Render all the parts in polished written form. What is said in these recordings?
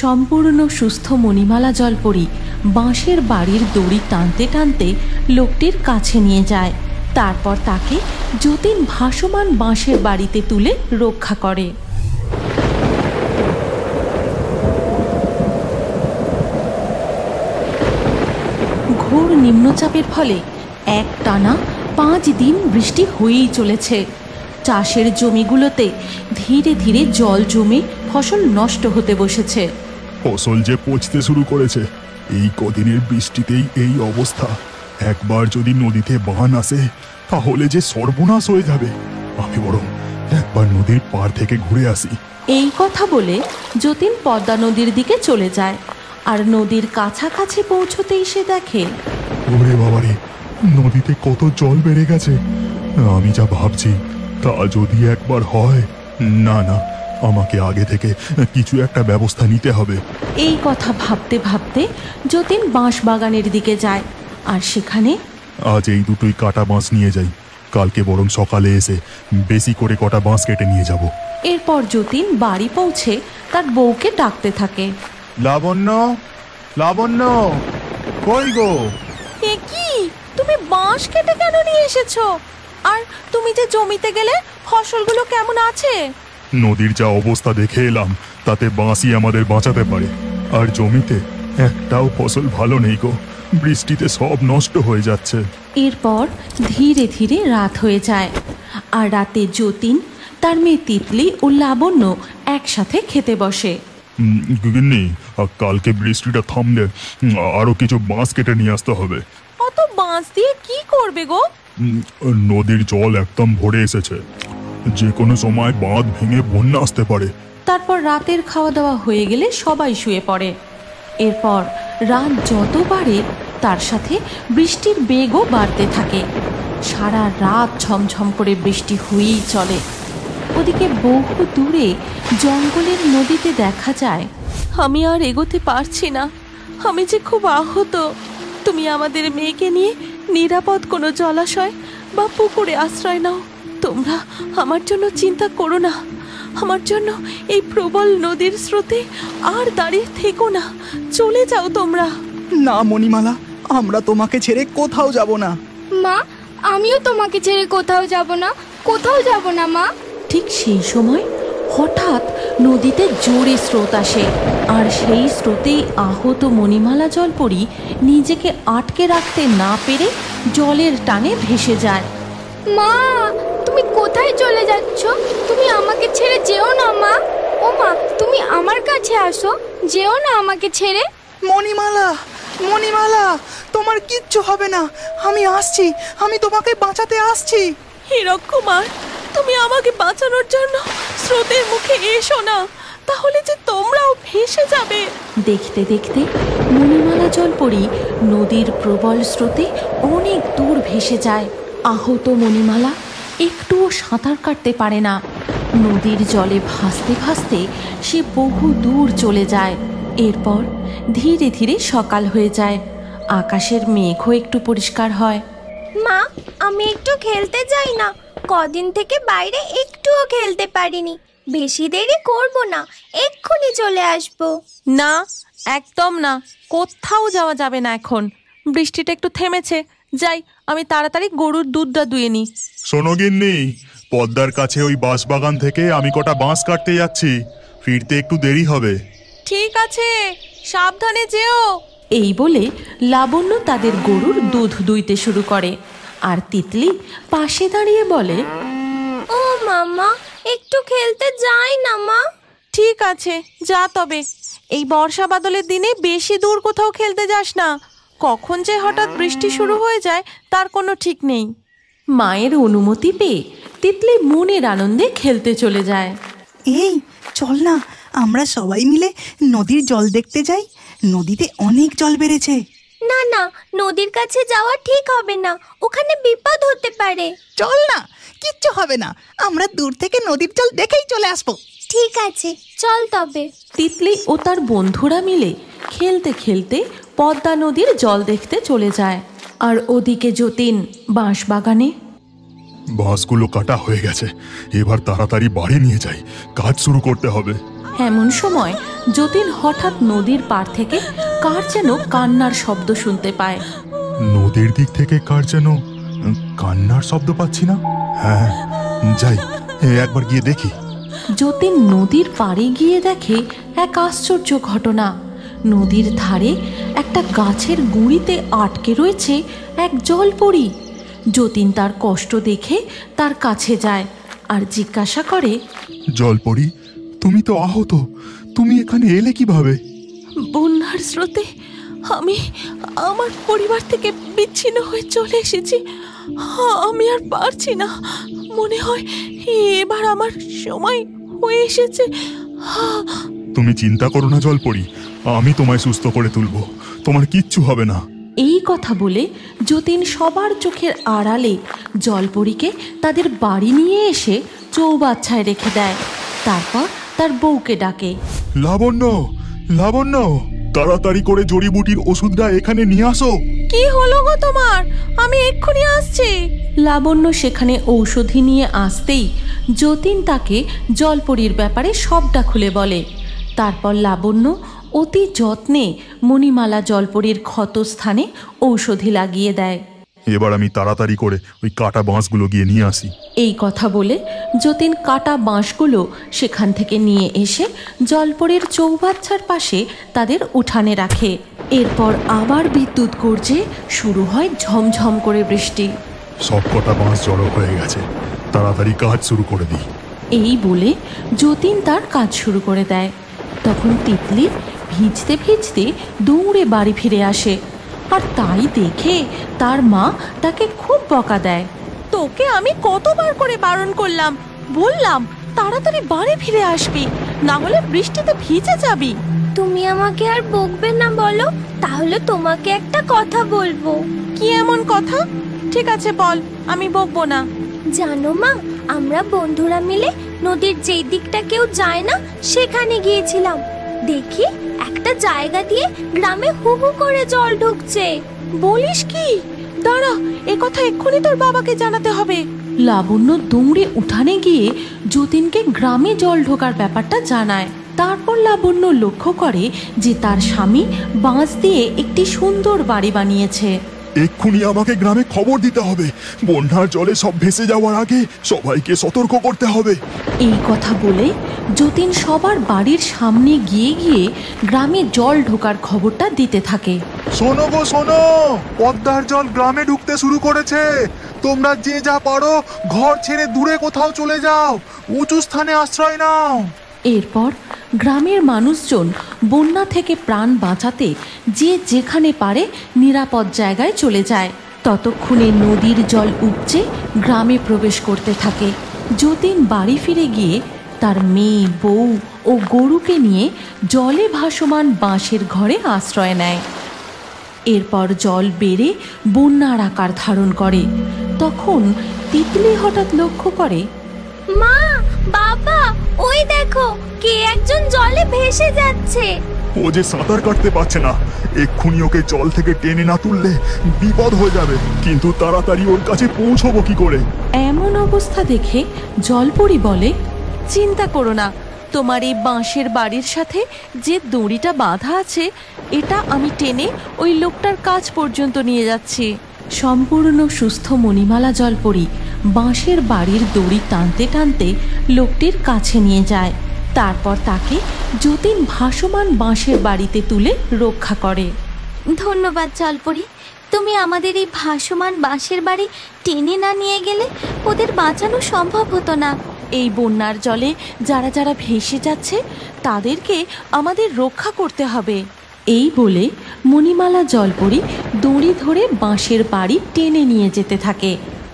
সম্পূর্ণ সুস্থ মণিমালা জলপরী বাঁশের বাড়ির দড়ি টানতে টানতে লোকটির কাছে নিয়ে যায়। তারপর তাকে যতীন ভাসমান বাঁশের বাড়িতে তুলে রক্ষা করে। ঘোর নিম্নচাপের ফলে একটানা 5 দিন বৃষ্টি হয়েই চলেছে। চাষের জমিগুলোতে ধীরে ধীরে জল জমে ফসল নষ্ট হতে বসেছে। ফসল যে পচতে শুরু করেছে। এই কদিনের বৃষ্টিতেই এই অবস্থা। একবার যদি নদীতে বান আসে তাহলে যে সর্বনাশ হয়ে যাবে। আমি বরং একবার নদীর পার থেকে ঘুরে আসি। এই কথা বলে যতীন পদ্মা নদীর দিকে চলে যায়। আর নদীর কাছাকাছি পৌঁছতেই সে দেখে, ওরে বাবারে, নদীতে কত জল বেড়ে গেছে। আমি যা ভাবছি তা যদি একবার হয়, না না, আমাকে আগে থেকে কিছু একটা ব্যবস্থা নিতে হবে। এই কথা ভাবতে ভাবতে যতীন বাঁশ বাগানের দিকে যায়। আর সেখানে, আজ এই দুটোই কাটা বাঁশ নিয়ে যাই, কালকে বরং সকালে এসে বেশি করে কটা বাঁশ কেটে নিয়ে যাব। এরপর যতীন বাড়ি পৌঁছে তার বউকে ডাকতে থাকে। লাবণ্য, লাবণ্য, কই গো? এ কি, তুমি বাঁশ কেটে কেন নিয়ে এসেছো? আর তুমি যে জমিতে গেলে, ফসলগুলো কেমন আছে? নদীর যা অবস্থা দেখে এলাম তাতে বাঁশই আমাদের বাঁচাতে পারে। আর জমিতে একটাও ফসল ভালো নেই গো, বৃষ্টিতে সব নষ্ট হয়ে যাচ্ছে। এরপর ধীরে ধীরে রাত হয়ে যায়। আর রাতে যতীন, তার মেয়ে তিতলি ও লাবণ্য একসাথে খেতে বসে। গিন্নি, কালকে বৃষ্টিটা থামলে আরো কিছু বাঁশ কেটে নিয়ে আসতে হবে। অত বাঁশ দিয়ে কি করবে গো? নদীর জল একদম ভরে এসেছে, যে কোনো সময় বাঁধ ভেঙে বন্যা আসতে পারে। তারপর রাতের খাওয়া দাওয়া হয়ে গেলে সবাই শুয়ে পড়ে। এরপর রাত যত বাড়ে তার সাথে বৃষ্টির বেগও বাড়তে থাকে। সারা রাত ঝমঝম করে বৃষ্টি হয়েই চলে। ওদিকে বহু দূরে জঙ্গলের নদীতে দেখা যায়, আমি আর এগোতে পারছি না, আমি যে খুব আহত। তুমি আমাদের মেয়েকে নিয়ে নিরাপদ কোনো জলাশয় বা পুকুরে আশ্রয় নাও। তোমরা আমার জন্য চিন্তা করো না, আমার জন্য এই প্রবল নদীর স্রোতে আর দাঁড়িয়ে থেকো না, চলে যাও তোমরা। না মণিমালা, আমরা তোমাকে ছেড়ে কোথাও যাব না। মা, আমিও তোমাকে ছেড়ে কোথাও যাব না, কোথাও যাব না মা। ঠিক সেই সময় হঠাৎ নদীতে জোরে স্রোত আসে। আর সেই স্রোতেই আহত মণিমালা জলপরী নিজেকে আটকে রাখতে না পেরে জলের টানে ভেসে যায়। মা, তুমি কোথায় চলে যাচ্ছ? তুমি আমাকে ছেড়ে যেও না মা। ও মা, তুমি আমার কাছে আসো, যেও না আমাকে ছেড়ে। মণিমালা, মণিমালা, তোমার কিচ্ছু হবে না, আমি আসছি, আমি তোমাকে বাঁচাতে আসছি। হীরক কুমার, তুমি আমাকে বাঁচানোর জন্য স্রোতের মুখে এসো না, তাহলে যে তোমরাও ভেসে যাবে। দেখতে দেখতে মণিমালা জলপরী নদীর প্রবল স্রোতে অনেক দূর ভেসে যায়। আহত মণিমালা একটুও সাঁতার কাটতে পারে না। নদীর জলে ভাসতে ভাসতে সে বহু দূর চলে যায়। এরপর ধীরে ধীরে সকাল হয়ে যায়। আকাশের মেঘও একটু পরিষ্কার হয়। মা, আমি একটু খেলতে যাই না, কদিন থেকে বাইরে একটুও খেলতে পারিনি। বেশি দেরি করব না, এক্ষুনি চলে আসবো। না, একদম না, কোথাও যাওয়া যাবে না এখন। বৃষ্টিটা একটু থেমেছে, যাই আমি তাড়াতাড়ি গরুর দুধটা দুয়ে নিই। শোনো গিন্নি, পদ্মার কাছে ওই বাঁশ বাগান থেকে আমি কটা বাঁশ কাটতে যাচ্ছি, ফিরতে একটু দেরি হবে। ঠিক আছে, সাবধানে যেও। এই বলে লাবণ্য তাদের গরুর দুধ দুইতে শুরু করে। আর তিতলি পাশে দাঁড়িয়ে বলে, ও মামা, একটু খেলতে যাই না মা। ঠিক আছে, যা তবে। এই বর্ষা বাদলের দিনে বেশি দূর কোথাও খেলতে যাস না, কখন যে হঠাৎ বৃষ্টি শুরু হয়ে যায় তার কোনো ঠিক নেই। মায়ের অনুমতি পেয়ে তিতলি মনের আনন্দে খেলতে চলে যায়। এই চল না, আমরা সবাই মিলে নদীর জল দেখতে যাই, নদীতে অনেক জল বেড়েছে। না না, নদীর কাছে যাওয়া ঠিক হবে না, ওখানে বিপদ হতে পারে। চল না, কিচ্ছু হবে না, আমরা দূর থেকে নদীর জল দেখেই চলে আসবো। ঠিক আছে, চল তবে। তিতলি ও তার বন্ধুরা মিলে খেলতে খেলতে পদ্মা নদীর জল দেখতে চলে যায়। আর ওদিকে যতীন বাঁশ বাগানে। বাঁশগুলো কাটা হয়ে গেছে, এবার তাড়াতাড়ি বাড়ি নিয়ে যাই, কাজ শুরু করতে হবে। এমন সময় যতীন হঠাৎ নদীর পাড় থেকে কার যেন কান্নার শব্দ শুনতে পায়। নদীর দিক থেকে কার যেন কান্নার শব্দ পাচ্ছি না। হ্যাঁ, যাই একবার গিয়ে দেখি। যতীন নদীর পাড়ে গিয়ে দেখে এক আশ্চর্য ঘটনা। নদীর ধারে একটা গাছের গুঁড়িতে আটকে রয়েছে এক জলপরী। যতীন তার কষ্ট দেখে তার কাছে যায় আর জিজ্ঞাসা করে, জলপরি, তুমি তো আহত, তুমি এখানে এলে কিভাবে? বন্যার স্রোতে আমি আমার পরিবার থেকে বিচ্ছিন্ন হয়ে চলে এসেছি। আমি আর পারছি না, মনে হয় এবার আমার সময় হয়ে এসেছে। তুমি চিন্তা করো না জলপরি, আমি তোমায় সুস্থ করে তুলবো, তোমার কিচ্ছু হবে না। এই কথা বলে যতীন সবার চোখের আড়ালে জলপরীকে তাদের বাড়ি নিয়ে এসে চৌবাচ্চায় রেখে দেয়। তারপর তার বউকে ডাকে। লাবণ্য, লাবণ্য, তাড়াতাড়ি করে জড়িবুটির ওষুধটা এখানে নিয়ে আসো। কি হলো গো তোমার? আমি এক্ষুনি আসছি। লাবণ্য সেখানে ঔষধি নিয়ে আসতেই যতীন তাকে জলপরীর ব্যাপারে সবটা খুলে বলে। তারপর লাবণ্য অতি যত্নে মণিমালা জলপরীর ক্ষতস্থানে ঔষধি লাগিয়ে দেয়। এবার আমি তাড়াতাড়ি করে ওই কাটা বাঁশগুলো গিয়ে নিয়ে আসি। এই কথা বলে যতীন কাটা বাঁশগুলো সেখান থেকে নিয়ে এসে জলপরীর চৌবাচ্চার পাশে তাদের উঠানে রাখে। এরপর আবার বিদ্যুৎ গর্জে শুরু হয় ঝমঝম করে বৃষ্টি। সব কটা বাঁশ জড়ো হয়ে গেছে, তাড়াতাড়ি কাজ শুরু করে দিই। এই বলে যতীন তার কাজ শুরু করে দেয়। তখন তিতলি ভিজতে ভিজতে দৌড়ে বাড়ি ফিরে আসে, আর তাই দেখে তার মা তাকে খুব বকা দেয়। তোকে আমি কতবার করে বারণ করলাম, বললাম তাড়াতাড়ি বাড়ি ফিরে আসবি, না হলে বৃষ্টিতে ভিজে যাবি। তুমি আমাকে আর বকবে না বলো, তাহলে তোমাকে একটা কথা বলবো। কি এমন কথা? ঠিক আছে বল, আমি বকবো না। জানো মা, আমরা বন্ধুরা মিলে নদীর যেই দিকটা কেউ যায় না সেখানে গিয়েছিলাম। দেখি একটা জায়গা দিয়ে গ্রামে হু হু করে জল ঢুকছে। বলিস কি? দাঁড়া, এ কথা এক্ষুনি তোর বাবাকে জানাতে হবে। লাবণ্য দৌড়ে উঠানে গিয়ে যতীনকে গ্রামে জল ঢোকার ব্যাপারটা জানায়। তারপর লাবণ্য লক্ষ্য করে যে তার স্বামী বাঁশ দিয়ে একটি সুন্দর বাড়ি বানিয়েছে। এক্ষুনি আমাকে গ্রামে খবর দিতে হবে, বন্যার জলে সব ভেসে যাওয়ার আগে সবাইকে সতর্ক করতে হবে। এই কথা বলে যতীন সবার বাড়ির সামনে গিয়ে গিয়ে গ্রামে জল ঢোকার খবরটা দিতে থাকে। শোনো গো শোনো, পদ্মার জল গ্রামে ঢুকতে শুরু করেছে, তোমরা যে যা পারো ঘর ছেড়ে দূরে কোথাও চলে যাও, উঁচু স্থানে আশ্রয় নাও। এরপর গ্রামের মানুষজন বন্যা থেকে প্রাণ বাঁচাতে যে যেখানে পারে নিরাপদ জায়গায় চলে যায়। ততক্ষণে নদীর জল উপচে গ্রামে প্রবেশ করতে থাকে। যতীন বাড়ি ফিরে গিয়ে তার মেয়ে, বউ ও গরুকে নিয়ে জলে ভাসমান বাঁশের ঘরে আশ্রয় নেয়। এরপর জল বেড়ে বন্যার আকার ধারণ করে। তখন তিতলি হঠাৎ লক্ষ্য করে, মা, বাবা, ওই দেখো কে একজন জলে ভেসে যাচ্ছে। ও যে সাঁতার কাটতে পারছে না, এক্ষুনি ওকে জল থেকে টেনে না তুললে বিপদ হয়ে যাবে। কিন্তু তাড়াতাড়ি ওর কাছে পৌঁছবো কি করে? এমন অবস্থা দেখে জলপরী বলে, চিন্তা করো না, তোমার এই বাঁশের বাড়ির সাথে যে দড়িটা বাঁধা আছে এটা আমি টেনে ওই লোকটার কাছ পর্যন্ত নিয়ে যাচ্ছি। সম্পূর্ণ সুস্থ মণিমালা জলপরী বাঁশের বাড়ির দড়ি টানতে টানতে লোকটির কাছে নিয়ে যায়। তারপর তাকে যতীন ভাসমান বাঁশের বাড়িতে তুলে রক্ষা করে। ধন্যবাদ জলপরি, তুমি আমাদের এই ভাসমান বাঁশের বাড়ি টেনে না নিয়ে গেলে ওদের বাঁচানো সম্ভব হতো না। এই বন্যার জলে যারা যারা ভেসে যাচ্ছে তাদেরকে আমাদের রক্ষা করতে হবে। এই বলে মণিমালা জলপরী দড়ি ধরে বাঁশের বাড়ি টেনে নিয়ে যেতে থাকে,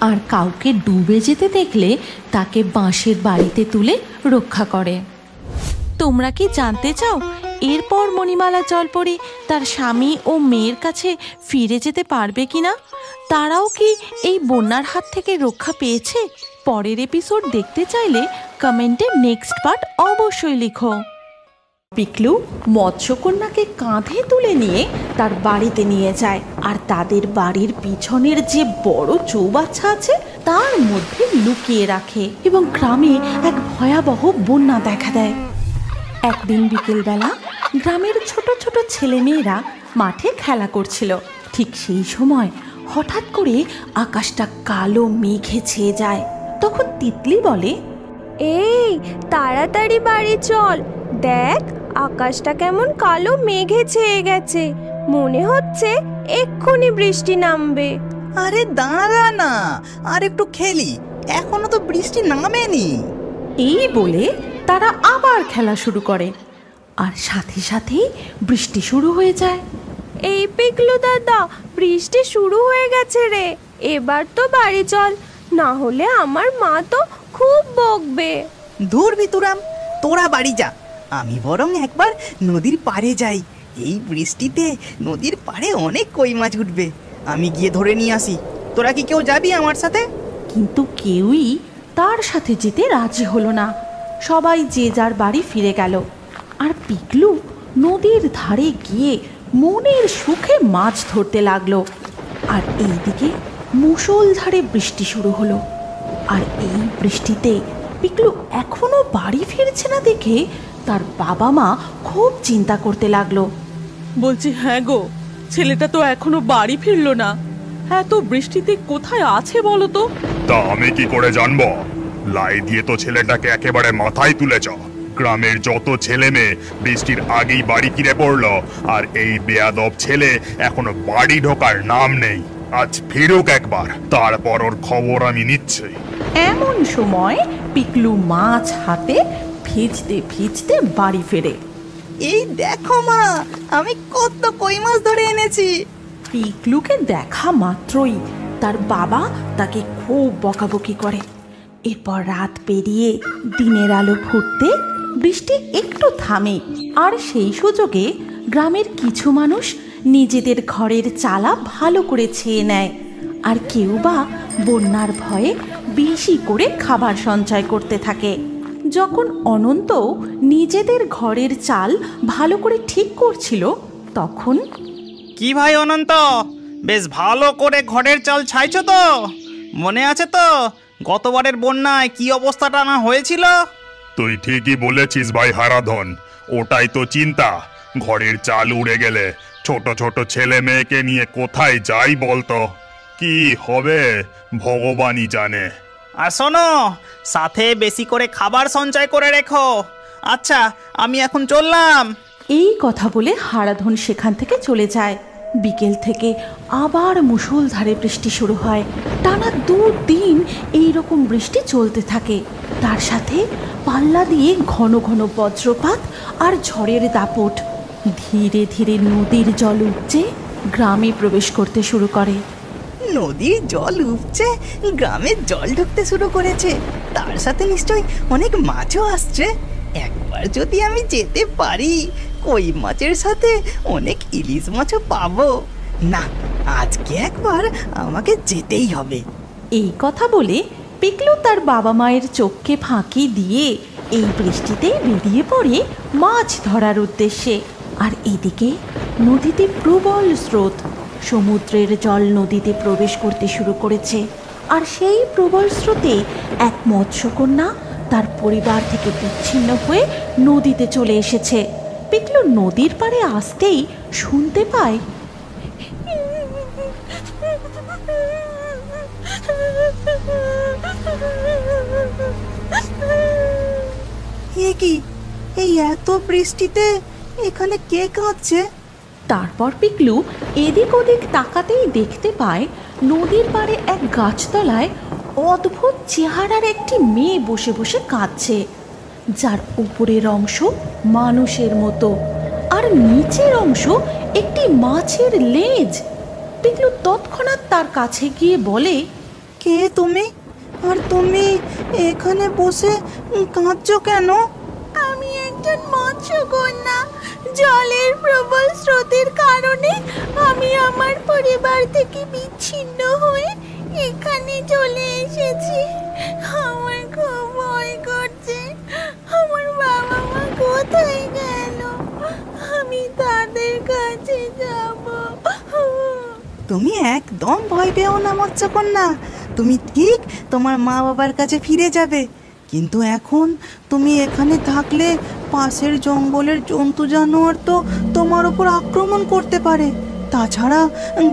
আর কাউকে ডুবে যেতে দেখলে তাকে বাঁশের বাড়িতে তুলে রক্ষা করে। তোমরা কি জানতে চাও এরপর মণিমালা জলপরী তার স্বামী ও মেয়ের কাছে ফিরে যেতে পারবে কিনা? তারাও কি এই বন্যার হাত থেকে রক্ষা পেয়েছে? পরের এপিসোড দেখতে চাইলে কমেন্টে নেক্সট পার্ট অবশ্যই লিখো। পিকলু মৎস্যকন্যাকে কাঁধে তুলে নিয়ে তার বাড়িতে নিয়ে যায়, আর তাদের বাড়ির পিছনের যে বড় চৌবাচ্চা আছে তার মধ্যে লুকিয়ে রাখে, এবং গ্রামে এক ভয়াবহ বন্যা দেখা দেয়। একদিন বিকেলবেলা গ্রামের ছোট ছোট ছেলেমেয়েরা মাঠে খেলা করছিল। ঠিক সেই সময় হঠাৎ করে আকাশটা কালো মেঘে ছেয়ে যায়। তখন তিতলি বলে, এই তাড়াতাড়ি বাড়ি চল, দেখ আকাশটা কেমন কালো মেঘে ছেয়ে গেছে, মনে হচ্ছে এক্ষুনি বৃষ্টি নামবে। আরে দাঁড়া না, আর একটু খেলি, এখনো তো বৃষ্টি নামেনি। এই বলে তারা আবার খেলা শুরু করে, আর সাথে সাথে বৃষ্টি শুরু হয়ে যায়। এই পিকলু দাদা, বৃষ্টি শুরু হয়ে গেছে রে, এবার তো বাড়ি চল, না হলে আমার মা তো খুব বকবে। দূর ভিতুরাম, তোরা বাড়ি যা, আমি বরং একবার নদীর পাড়ে যাই। এই বৃষ্টিতে নদীর পাড়ে অনেক কই মাছ উঠবে, আমি গিয়ে ধরে নিয়ে আসি। তোরা কি কেউ যাবি আমার সাথে? কিন্তু কেউই তার সাথে যেতে রাজি হলো না। সবাই যে যার বাড়ি ফিরে গেল, আর পিকলু নদীর ধারে গিয়ে মনের সুখে মাছ ধরতে লাগলো। আর এইদিকে মুষলধারে বৃষ্টি শুরু হলো। আর এই বৃষ্টিতে পিকলু এখনো বাড়ি ফিরছে না দেখে তার বাবা মা খুব চিন্তা করতে লাগলো। বলছি, হ্যাঁ গো, ছেলেটা তো এখনো বাড়ি ফিরলো না। হ্যাঁ, তো বৃষ্টিতে কোথায় আছে বলো তো? তা আমি কি করে জানবো? লাই দিয়ে তো ছেলেটাকে একেবারে মাথায় তুলেছ। গ্রামের যত ছেলে মেয়ে বৃষ্টির আগেই বাড়ি ফিরে পড়লো, আর এই বেয়াদব ছেলে এখনো বাড়ি ঢোকার নাম নেই। আজ ফিরুক একবার, তারপর ওর খবর আমি নিচ্ছি। এমন সময় পিকলু মাছ হাতে ভিজতে ভিজতে বাড়ি ফেরে। এই দেখো মা, আমি কত কই মাছ ধরে এনেছি। পিকলুকে দেখা মাত্রই তার বাবা তাকে খুব বকাবকি করে। এরপর রাত পেরিয়ে দিনের আলো ফুটতে বৃষ্টি একটু থামে, আর সেই সুযোগে গ্রামের কিছু মানুষ নিজেদের ঘরের চালা ভালো করে ছেয়ে নেয়, আর কেউ বা বন্যার ভয়ে বেশি করে খাবার সঞ্চয় করতে থাকে। যখন অনন্ত নিজেদের ঘরের চাল ভালো করে ঠিক করছিল, তখন কি ভাই অনন্ত, বেশ ভালো করে ঘরের চাল ছাইছো তো? মনে আছে তো গতবারের বন্যায় কি অবস্থাটা না হয়েছিল? তুই ঠিকই বলেছিস ভাই হারাধন, ওটাই তো চিন্তা। ঘরের চাল উড়ে গেলে ছোট ছোট ছেলে মেয়েকে নিয়ে কোথায় যাই বলতো? কি হবে ভগবানই জানে। আর শোনো, সাথে বেশি করে খাবার সঞ্চয় করে রেখো। আচ্ছা, আমি এখন চললাম। এই কথা বলে হারাধন সেখান থেকে চলে যায়। বিকেল থেকে আবার মুষলধারে বৃষ্টি শুরু হয়। টানা 2 দিন এইরকম বৃষ্টি চলতে থাকে। তার সাথে পাল্লা দিয়ে ঘন ঘন বজ্রপাত আর ঝড়ের দাপট। ধীরে ধীরে নদীর জল উপচে গ্রামে প্রবেশ করতে শুরু করে। নদীর জল উপচে গ্রামে জল ঢুকতে শুরু করেছে, তার সাথে নিশ্চয়ই অনেক মাছও আসছে। একবার যদি আমি যেতে পারি, কই মাছের সাথে অনেক ইলিশ মাছও পাবো। না, আজকে একবার আমাকে যেতেই হবে। এই কথা বলে পিকলু তার বাবা মায়ের চোখকে ফাঁকি দিয়ে এই বৃষ্টিতে বেরিয়ে পড়ে মাছ ধরার উদ্দেশ্যে। আর এদিকে নদীতে প্রবল স্রোত, সমুদ্রের জল নদীতে প্রবেশ করতে শুরু করেছে। আর সেই প্রবল স্রোতে এক মৎস্যকন্যা তার পরিবার থেকে বিচ্ছিন্ন হয়ে নদীতে চলে এসেছে। পিকলু নদীর পাড়ে আসতেই শুনতে পায়, এ কি, এই এত বৃষ্টিতে এখানে কে কাঁদছে? তারপর পিকলু এদিক ওদিক তাকাতেই দেখতে পায় নদীর পাড়ে এক গাছতলায় অদ্ভুত চেহারার একটি মেয়ে বসে বসে কাঁদছে, যার উপরের অংশ মানুষের মতো আর নিচের অংশ একটি মাছের লেজ। পিকলু তৎক্ষণাৎ তার কাছে গিয়ে বলে, কে তুমি? আর তুমি এখানে বসে কাঁদছো কেন? আমি একজন মৎস্যকন্যা। জলের প্রবল স্রোতের কারণে আমি আমার পরিবার থেকে বিচ্ছিন্ন হয়ে এখানে চলে এসেছি। আমার খুব ভয় করছে, আমার বাবা মা কোথায় গেল? আমি তাদের কাছে যাব। তুমি একদম ভয় পেও না মৎস্যকন্যা, তুমি ঠিক তোমার মা বাবার কাছে ফিরে যাবে। কিন্তু এখন তুমি এখানে থাকলে পাশের জঙ্গলের জন্তু জানোয়ার তো তোমার উপর আক্রমণ করতে পারে। তাছাড়া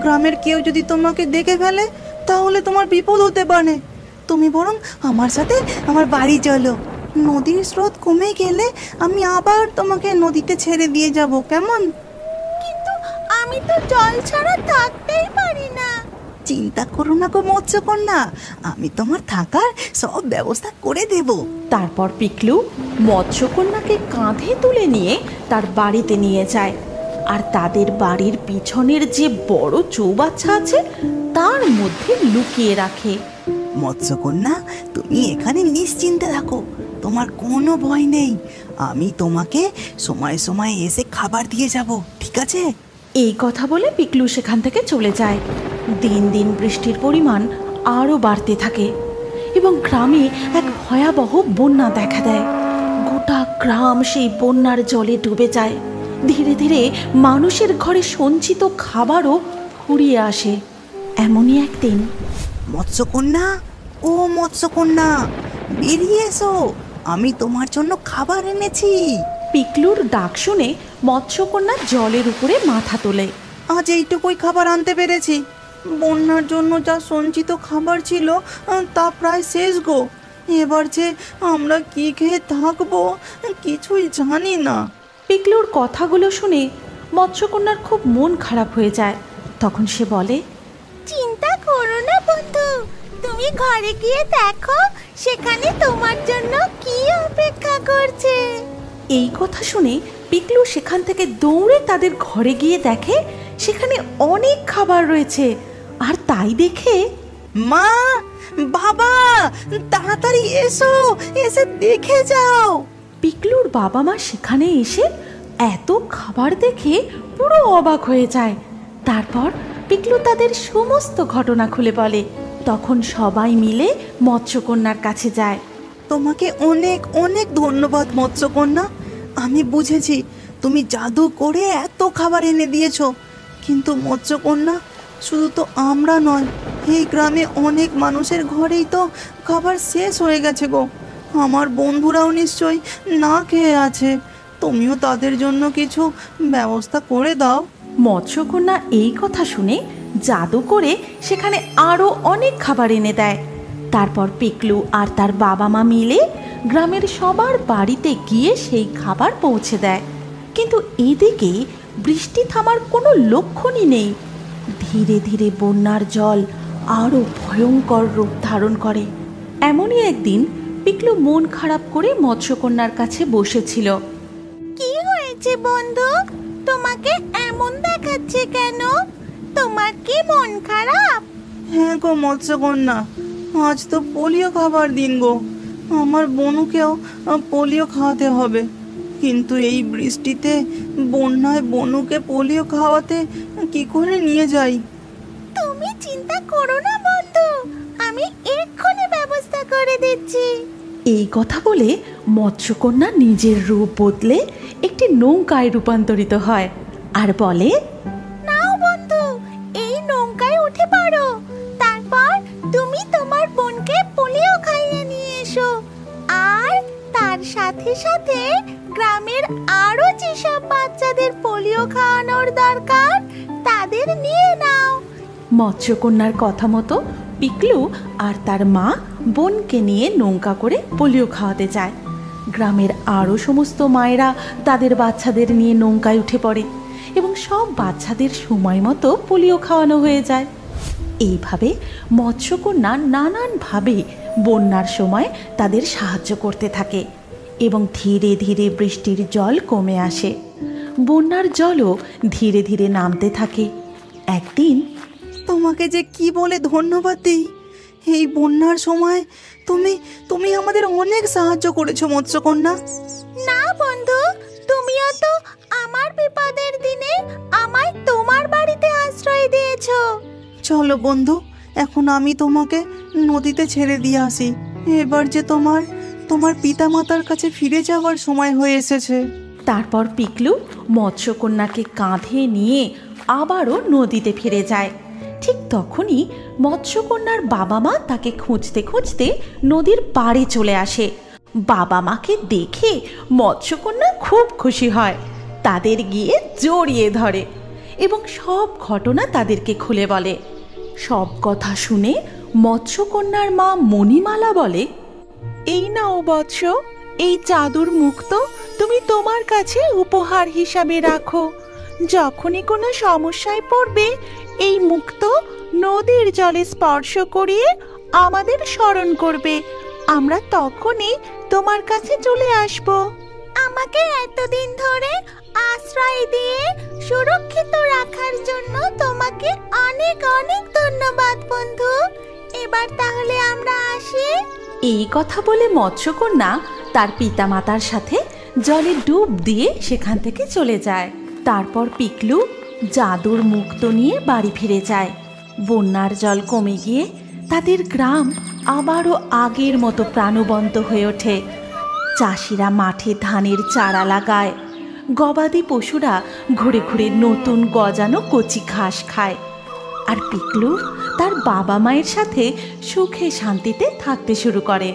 গ্রামের কেউ যদি তোমাকে দেখে ফেলে তাহলে তোমার বিপদ হতে পারে। তুমি বরং আমার সাথে আমার বাড়ি চলো। নদীর স্রোত কমে গেলে আমি আবার তোমাকে নদীতে ছেড়ে দিয়ে যাব, কেমন? কিন্তু আমি তো জল ছাড়া থাকতেই পারি না। চিন্তা করো না গো মৎস্যকন্যা, আমি তোমার থাকার সব ব্যবস্থা করে দেব। তারপর পিকলু মৎস্যকন্যাকে কাঁধে তুলে নিয়ে তার বাড়িতে নিয়ে যায়, আর তাদের বাড়ির পিছনের যে বড় চৌবাচ্চা আছে তার মধ্যে লুকিয়ে রাখে। মৎস্যকন্যা, তুমি এখানে নিশ্চিন্তে থাকো, তোমার কোনো ভয় নেই। আমি তোমাকে সময় সময় এসে খাবার দিয়ে যাব, ঠিক আছে? এই কথা বলে পিকলু সেখান থেকে চলে যায়। দিন দিন বৃষ্টির পরিমাণ আরও বাড়তে থাকে এবং গ্রামে এক ভয়াবহ বন্যা দেখা দেয়। গোটা গ্রাম সেই বন্যার জলে ডুবে যায়। ধীরে ধীরে মানুষের ঘরে সঞ্চিত খাবারও ফুরিয়ে আসে। এমনই একদিন মৎস্যকন্যা, ও মৎস্যকন্যা, বেরিয়ে এসো, আমি তোমার জন্য খাবার এনেছি। পিকলুর ডাক শুনে মৎস্যকন্যা জলের উপরে মাথা তোলে। আজ এইটুকুই খাবার আনতে পেরেছি। বন্যার জন্য যা সঞ্চিত খাবার ছিল তা প্রায় শেষ গো। এবার যে আমরা কি খেয়ে থাকবো কিছুই জানি না। পিকলুর কথাগুলো শুনে মৎস্যকন্যার খুব মন খারাপ হয়ে যায়। তখন সে বলে, চিন্তা করো না বন্ধু, তুমি ঘরে গিয়ে দেখো সেখানে তোমার জন্য কি অপেক্ষা করছে। এই কথা শুনে পিকলু সেখান থেকে দৌড়ে তাদের ঘরে গিয়ে দেখে সেখানে অনেক খাবার রয়েছে। আর তাই দেখে, মা, বাবা, তাড়াতাড়ি এসো, এসে দেখে যাও। পিকলুর বাবা মা সেখানে এসে এত খাবার দেখে পুরো অবাক হয়ে যায়। তারপর পিকলু তাদের সমস্ত ঘটনা খুলে বলে। তখন সবাই মিলে মৎস্যকন্যার কাছে যায়। তোমাকে অনেক অনেক ধন্যবাদ মৎস্যকন্যা। আমি বুঝেছি তুমি জাদু করে এত খাবার এনে দিয়েছো। কিন্তু মৎস্যকন্যা, শুধু তো আমরা নয়, এই গ্রামে অনেক মানুষের ঘরেই তো খাবার শেষ হয়ে গেছে গো। আমার বন্ধুরাও নিশ্চয়ই না খেয়ে আছে। তুমিও তাদের জন্য কিছু ব্যবস্থা করে দাও। মৎস্যকন্যা এই কথা শুনে জাদু করে সেখানে আরও অনেক খাবার এনে দেয়। তারপর পিকলু আর তার বাবা মা মিলে গ্রামের সবার বাড়িতে গিয়ে সেই খাবার পৌঁছে দেয়। কিন্তু এদিকে বৃষ্টি থামার কোনো লক্ষণই নেই। ধীরে ধীরে বন্যার জল আরও ভয়ঙ্কর রূপ ধারণ করে। এমনই একদিন পিকলু মন খারাপ করে মৎস্যকন্যার কাছে বসেছিল। কি হয়েছে বন্ধু, তোমাকে এমন দেখাচ্ছে কেন? তোমার কি মন খারাপ? হ্যাঁ গো মৎস্যকন্যা, আজ তো পোলিও খাবার দিন গো। আমার বনুকেও পোলিও খাওয়াতে হবে। কিন্তু এই বৃষ্টিতে বন্যায় বনুকে পোলিও খাওয়াতে কি করে নিয়ে যাই? তুমি চিন্তা করো না বন্ধু, আমি এক্ষুনি ব্যবস্থা করে দিচ্ছি। এই কথা বলে মৎস্যকন্যা নিজের রূপ বদলে একটি নৌকায় রূপান্তরিত হয় আর বলে, নাও বন্ধু, এই নৌকায় উঠে পড়ো। তারপর তুমি তোমার বোনকে পোলিও খাইয়ে নিয়ে এসো। আর তার সাথে সাথে গ্রামের আরো যেসব বাচ্চাদের পোলিও খাওয়ানোর দরকার তাদের নিয়ে নাও। মৎস্যকন্যার কথা মতো পিকলু আর তার মা বোনকে নিয়ে নৌকা করে পোলিও খাওয়াতে যায়। গ্রামের আরও সমস্ত মায়েরা তাদের বাচ্চাদের নিয়ে নৌকায় উঠে পড়ে এবং সব বাচ্চাদের সময় মতো পোলিও খাওয়ানো হয়ে যায়। এইভাবে মৎস্যকন্যা নানানভাবে বন্যার সময় তাদের সাহায্য করতে থাকে এবং ধীরে ধীরে বৃষ্টির জল কমে আসে। বন্যার জলও ধীরে ধীরে নামতে থাকে। একদিন, তোমাকে যে কি বলে ধন্যবাদ দিই। এই বন্যার সময় তুমি আমাদের অনেক সাহায্য করেছো মৎস্যকন্যা। না বন্ধু, তুমিও তো আমার বিপদের দিনে আমায় তোমার বাড়িতে আশ্রয় দিয়েছো। চলো বন্ধু, এখন আমি তোমাকে নদীতে ছেড়ে দিয়ে আসি। এবার যে তোমার পিতামাতার কাছে ফিরে যাওয়ার সময় হয়ে এসেছে। তারপর পিকলু মৎস্যকন্যাকে কাঁধে নিয়ে আবারও নদীতে ফিরে যায়। ঠিক তখনই মৎস্যকন্যার বাবা মা তাকে খুঁজতে খুঁজতে নদীর পাড়ে চলে আসে। বাবা মাকে দেখে মৎস্যকন্যা খুব খুশি হয়, তাদের গিয়ে জড়িয়ে ধরে এবং সব ঘটনা তাদেরকে খুলে বলে। সব কথা শুনে মৎস্যকন্যার মা মণিমালা বলে, এই নাও বৎস, এই জাদুর মুক্ত তুমি তোমার কাছে উপহার হিসাবে রাখো। যখনই কোনো সমস্যায় পড়বে এই মুক্ত নদীর জলে স্পর্শ করিয়ে আমাদের স্মরণ করবে, আমরা তখনই তোমার কাছে চলে আসব। আমাকে এতদিন ধরে আশ্রয় দিয়ে সুরক্ষিত রাখার জন্য তোমাকে অনেক অনেক ধন্যবাদ বন্ধু। এবার তাহলে আমরা আসি। এই কথা বলে মৎস্যকন্যা তার পিতামাতার সাথে জলে ডুব দিয়ে সেখান থেকে চলে যায়। তারপর পিকলু জাদুর মুক্ত নিয়ে বাড়ি ফিরে যায়। বন্যার জল কমে গিয়ে তাদের গ্রাম আবারও আগের মতো প্রাণবন্ত হয়ে ওঠে। চাষিরা মাঠে ধানের চারা লাগায়, গবাদি পশুরা ঘুরে ঘুরে নতুন গজানো কচি ঘাস খায়, আর পিকলু তার বাবা মায়ের সাথে সুখে শান্তিতে থাকতে শুরু করে।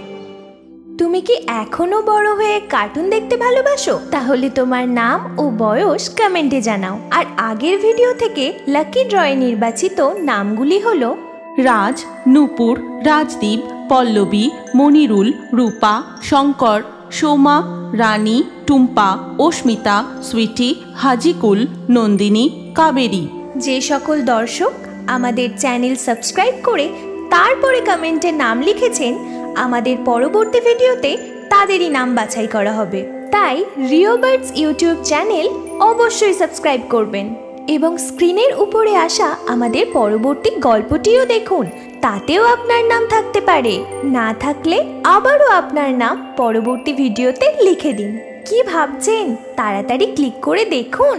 তুমি কি এখনো বড় হয়ে কার্টুন দেখতে ভালোবাসো? তাহলে তোমার নাম ও বয়স কমেন্টে জানাও। আর আগের ভিডিও থেকে লাকি ড্রয়ে নির্বাচিত নামগুলি হলো রাজ, নূপুর, রাজদীপ, পল্লবী, মনিরুল, রূপা, শঙ্কর, সোমা, রানী, টুম্পা, অস্মিতা, সুইটি, হাজিকুল, নন্দিনী, কাবেরী। যে সকল দর্শক আমাদের চ্যানেল সাবস্ক্রাইব করে তারপরে কমেন্টে নাম লিখেছেন, আমাদের পরবর্তী ভিডিওতে তাদেরই নাম বাছাই করা হবে। তাই রিও বার্ডস ইউটিউব চ্যানেল অবশ্যই সাবস্ক্রাইব করবেন এবং স্ক্রিনের উপরে আসা আমাদের পরবর্তী গল্পটিও দেখুন, তাতেও আপনার নাম থাকতে পারে। না থাকলে আবারও আপনার নাম পরবর্তী ভিডিওতে লিখে দিন। কি ভাবছেন? তাড়াতাড়ি ক্লিক করে দেখুন।